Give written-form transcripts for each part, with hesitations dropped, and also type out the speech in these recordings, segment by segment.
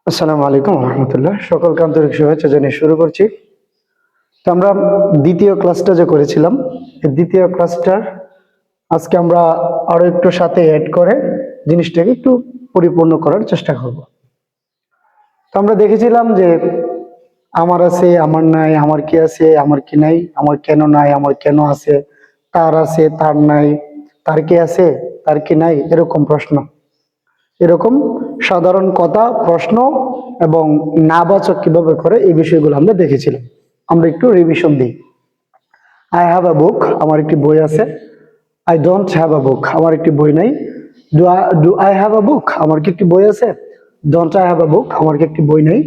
আসসালামু আলাইকুম রহমতুল্লাহ। সকলকে আন্তরিক শুভেচ্ছা জানিয়ে শুরু করছি। তো আমরা দ্বিতীয় ক্লাসটা যে করেছিলাম, এই দ্বিতীয় ক্লাসটার আজকে আমরা আরো একটু সাথে অ্যাড করে জিনিসটাকে একটু পরিপূর্ণ করার চেষ্টা করব। তো আমরা দেখেছিলাম যে আমার আছে, আমার নাই, আমার কি আছে, আমার কি নাই, আমার কেন নাই, আমার কেন আছে, তার আছে, তার নাই, তার কি আছে, তার কি নাই, এরকম প্রশ্ন, এরকম সাধারণ কথা প্রশ্ন এবং নাবাচক কিভাবে করে এই বিষয়গুলো আমরা দেখেছিলাম। আমরা একটু রিভিশন দিই। আই হ্যাভ আ বুক, আমার একটি বই আছে। I don't have a book, আমার একটি বই নাই। Do I have a book, আমার কি একটি বই আছে? Don't I have a book, আমার কি একটি বই নেই।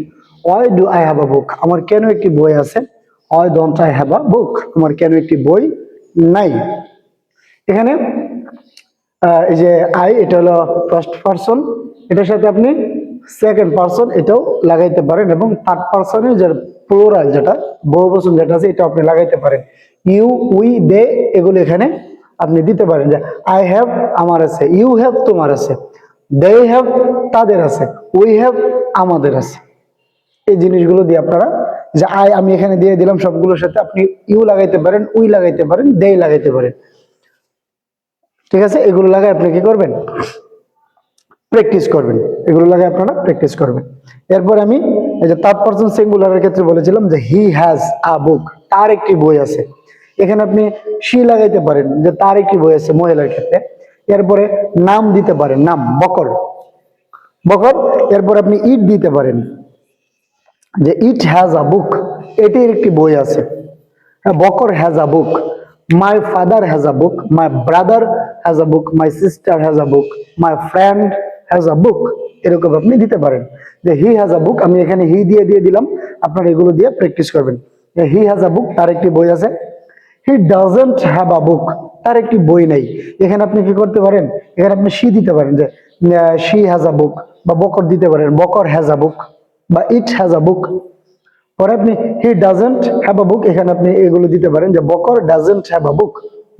Why do I have a book, আমার কেন একটি বই আছে? Why don't I have a book, আমার কেন একটি বই নাই। এখানে এই যে আই, এটা হলো ফার্স্ট পারসন, এটার সাথে আপনি সেকেন্ড পারসন এটাও লাগাইতে পারেন, এবং থার্ড পারসনের যে প্লুরাল, যেটা বহুবচন যেটা আছে, এটা আপনি লাগাইতে পারেন। ইউ, উই, দে, এগুলো এখানে আপনি দিতে পারেন। যে আই হ্যাভ আমার আছে, ইউ হ্যাভ তোমার আছে, দে হ্যাভ তাদের আছে, উই হ্যাভ আমাদের আছে। এই জিনিসগুলো দিয়ে আপনারা, যে আই আমি এখানে দিয়ে দিলাম, সবগুলোর সাথে আপনি ইউ লাগাইতে পারেন, উই লাগাইতে পারেন, দে লাগাইতে পারেন। ঠিক আছে, এগুলো লাগাই আপনি কি করবেন? প্র্যাকটিস করবেন। এগুলো লাগে আপনারা প্র্যাকটিস করবেন। এরপর আমি এই যে থার্ড পারসন সিঙ্গুলারের ক্ষেত্রে বলেছিলাম যে হি হ্যাজ আ বুক, তার একটি বই আছে। এখানে আপনি শি লাগাইতে পারেন, যে তার একটি বই আছে মহিলার ক্ষেত্রে। এরপরে নাম দিতে পারেন, নাম বকর, বকর। এরপর আপনি ইট দিতে পারেন, যে ইট হ্যাজ আ বুক, এটির একটি বই আছে। Bakar has a book, my father has a book, my brother has a book, my sister has a book, my friend has a book. এরকম আপনি দিতে পারেন। যে হি হ্যাজ আ বুক, আমি এখানে হি দিয়ে দিলাম, আপনারা এগুলো দিয়ে প্র্যাকটিস করবেন। হি হ্যাজ আ বুক, তার একটি বই আছে। He doesn't have a book, তার একটি বই নাই। এখানে আপনি কি করতে পারেন? এখানে আপনি শি দিতে পারেন, যে শি হ্যাজ আ বুক, বা বকর দিতে পারেন, বকর হ্যাজ আ বুক, বা ইট হ্যাজ আ বুক। পরে আপনি he doesn't have a book, এখানে আপনি এগুলো দিতে পারেন, যে বকর ডাজন্ট হ্যাভ আ বুক,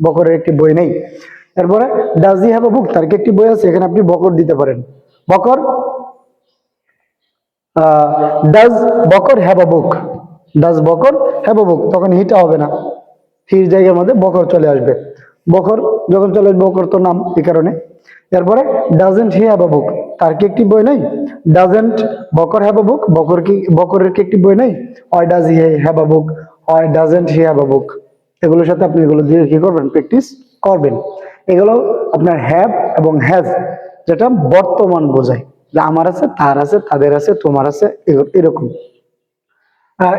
বকরের একটি বই নেই। এরপরে does he have a book, তার কি একটি বই আছে? এখানে আপনি বকর দিতে পারেন, Bakar does Bakar have a book, does Bakar have a book, তখন হিটা হবে না, হির জায়গার মধ্যে বকর চলে আসবে। বকর যখন চলে আসবে, বকর তো নাম, এই কারণে। এরপরে doesn't he have a book, তার কি একটি বই নেই? ডাজেন্ট বকর হ্যাভ আ বুক, বকরের কি একটি বই নেই? হয় ডাজ হি হ্যাভ আ বুক, হয় doesn't he have a book. এগুলোর সাথে আপনি এগুলো দিয়ে কি করবেন? প্র্যাকটিস করবেন। এগুলো আপনার হ্যাভ এবং হ্যাজ, যেটা বর্তমান বোঝায়, যে আমার আছে, তার আছে, তাদের আছে, তোমার আছে, এরকম।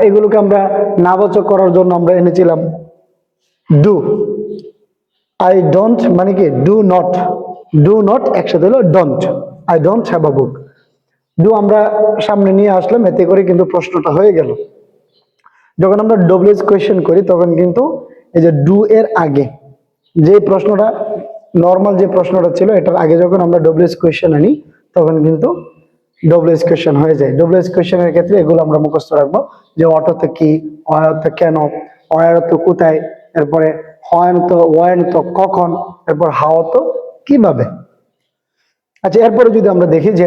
এগুলোকে আমরা নাবাচক করার জন্য আমরা এনেছিলাম ডু। আই ডোন্ট মানে কি? ডু নট, ডু নট একসাথে হলো don't. I don't have a book, do আমরা সামনে নিয়ে আসলাম, এতে করে কিন্তু প্রশ্নটা হয়ে গেল। যখন আমরা ডব্লিউএস কোয়েশ্চেন করি, তখন কিন্তু এই যে ডু এর আগে যে প্রশ্নটা, নর্মাল যে প্রশ্নটা ছিল, এটার আগে যখন আমরা ডব্লিউএস কোয়েশ্চেন আনি, তখন কিন্তু ডব্লিউএস কোয়েশ্চেন হয়ে যায়। ডব্লিউএস কোয়েশ্চেনের ক্ষেত্রে এগুলো আমরা মুখস্থ রাখবো, যে অর্থ কি, অর্থ কেন, অর্থ কোথায়, এরপরে তো কখন, এরপর হাও তো কিভাবে। আচ্ছা, এরপরে যদি আমরা দেখি যে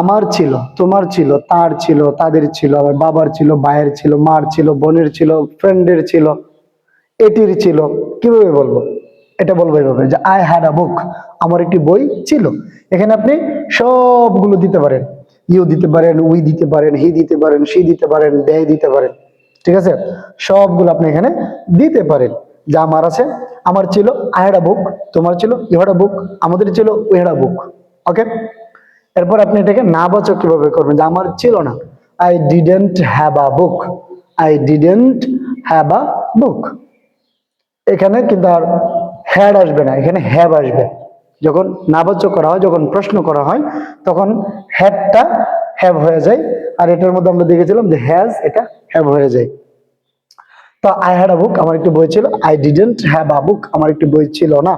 আমার ছিল, তোমার ছিল, তার ছিল, তাদের ছিল, আবার বাবার ছিল, ভাইয়ের ছিল, মার ছিল, বোনের ছিল, ফ্রেন্ডের ছিল, এটির ছিল, কিভাবে বলবো? এটা বলবো এইভাবে, যে আই হ্যাড আ বুক, আমার একটি বই ছিল। এখানে আপনি সবগুলো দিতে পারেন, ইউ দিতে পারেন, উই দিতে পারেন, হি দিতে পারেন, সি দিতে পারেন, দে দিতে পারেন। ঠিক আছে, সবগুলো আপনি এখানে দিতে পারেন। যে আমার আছে, আমার ছিল আই হ্যাড আ বুক, তোমার ছিল ইউ হ্যাড আ বুক, আমাদের ছিল উই হ্যাড আ বুক। ওকে, এরপর আপনি এটাকে নাবাচক কিভাবে করবেন? যে আমার ছিল না, I didn't have a book, I didn't have a book. এখানে কিন্তু আর হ্যাড আসবে না, এখানে হ্যাভ আসবে। যখন নাবাচক করা হয়, যখন প্রশ্ন করা হয়, তখন হ্যাডটা হ্যাভ হয়ে যায়। আর এটার মধ্যে আমরা দেখেছিলাম যে হ্যাজ, এটা হ্যাভ হয়ে যায়। তো আই হ্যাড আ বুক, আমার একটি বই ছিল। I didn't have a book, আমার একটি বই ছিল না।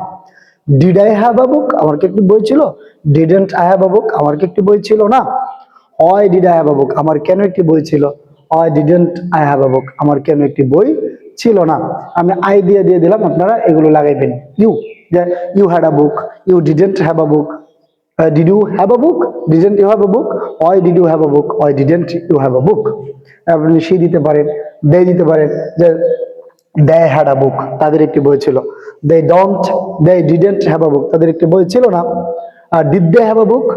Did I have a book, আমার কি একটি বই ছিল? Didn't I have a book, আমার কি একটি বই ছিল না? হয় did I have a book, আমার কেন একটি বই ছিল? হয় didn't I have a book, আমার কেন একটি বই ছিল না। আমি আই দিয়ে দিলাম, আপনারা এগুলো লাগাইবেন। ইউ, যে you had a book, you didn't have a book, Did you have a book? Didn't you have a book? Why did you have a book? Why didn't you have a book? আপনি she দিতে পারেন, they দিতে পারেন, যে they had a book, তাদের একটি বই ছিল। they didn't have a book, তাদের একটি বই ছিল না। Did they have a book?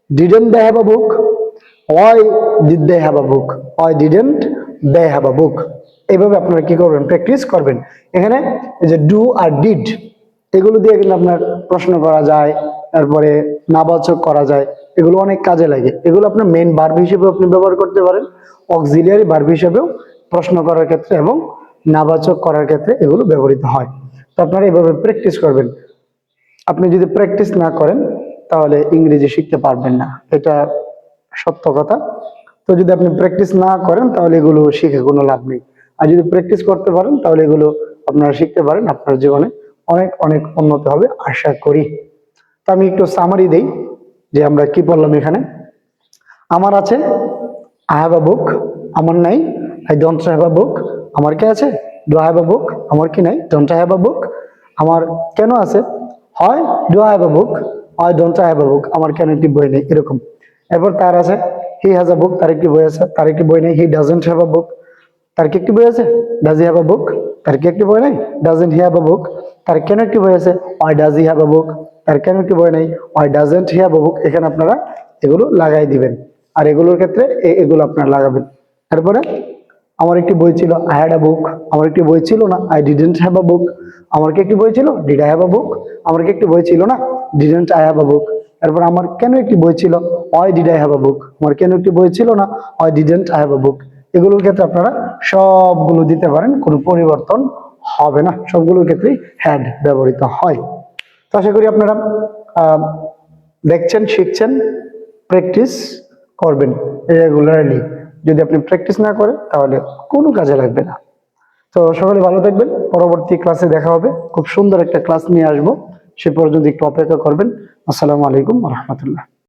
Didn't they have a book? Why did they have a book? Why didn't they have a book? এইভাবে আপনারা কি করবেন, প্র্যাকটিস করবেন। এখানে এই যে ডু আর ডিড, এগুলো দিয়ে কিন্তু আপনার প্রশ্ন করা যায়, তারপরে নাবাচক করা যায়, এগুলো অনেক কাজে লাগে। এগুলো আপনার মেইন ভার্ব হিসেবে আপনি ব্যবহার করতে পারেন, অক্সিলিয়ারি ভার্ব হিসেবেও প্রশ্ন করার ক্ষেত্রে এবং নাবাচক করার ক্ষেত্রে এগুলো ব্যবহৃত হয়। তো আপনারা এভাবে প্র্যাকটিস করবেন। আপনি যদি প্র্যাকটিস না করেন তাহলে ইংরেজি শিখতে পারবেন না, এটা সত্য কথা। তো যদি আপনি প্র্যাকটিস না করেন তাহলে এগুলো শিখে কোনো লাভ নেই। আর যদি প্র্যাকটিস করতে পারেন তাহলে এগুলো আপনারা শিখতে পারেন, আপনার জীবনে অনেক অনেক উন্নতি হবে আশা করি। তো আমি একটু সামারি দেই যে আমরা কি পড়লাম এখানে। আমার আছে আই হ্যাভ আ বুক, আমার নাই I don't have a book. আমার কি আছে, do I have a book, আমার কি নাই, don't I have a book. আমার কেন আছে, হয় ডু আই হ্যাভ আ বুক, হয় don't I have a book, আমার কেন একটি বই নেই, এরকম। এরপর তার আছে হি হ্যাজ আ বুক, তার একটি বই আছে, তার একটি বই নেই। He doesn't have a book, তার কি একটি বই আছে, does he have a book, তার কি একটি বই নেই, doesn't he have a book. তার কেন একটি বই আছে, why does he have a book, তার কেন একটি বই নেই, why doesn't he have a book. এখানে আপনারা এগুলো লাগাই দিবেন, আর এগুলোর ক্ষেত্রে এগুলো আপনারা লাগাবেন। তারপরে আমার একটি বই ছিল, আই হ্যাড আ বুক, আমার একটি বই ছিল না, I didn't have a book. আমার কি একটি বই ছিল, did I have a book, আমার কি একটি বই ছিল না, didn't I have a book. তারপর আমার কেন একটি বই ছিল, why did I have a book, আমার কেন একটি বই ছিল না, why didn't I have a book. এগুলোর ক্ষেত্রে আপনারা সবগুলো দিতে পারেন, কোনো পরিবর্তন হবে না, সবগুলোর ক্ষেত্রেই হ্যাড ব্যবহৃত হয়। তো আশা করি আপনারা দেখছেন, শিখছেন, প্র্যাকটিস করবেন রেগুলারলি। যদি আপনি প্র্যাকটিস না করেন তাহলে কোনো কাজে লাগবে না। তো সকলে ভালো থাকবেন, পরবর্তী ক্লাসে দেখা হবে, খুব সুন্দর একটা ক্লাস নিয়ে আসবো, সে পর্যন্ত একটু অপেক্ষা করবেন। আসসালামু আলাইকুম ওয়া রাহমাতুল্লাহ।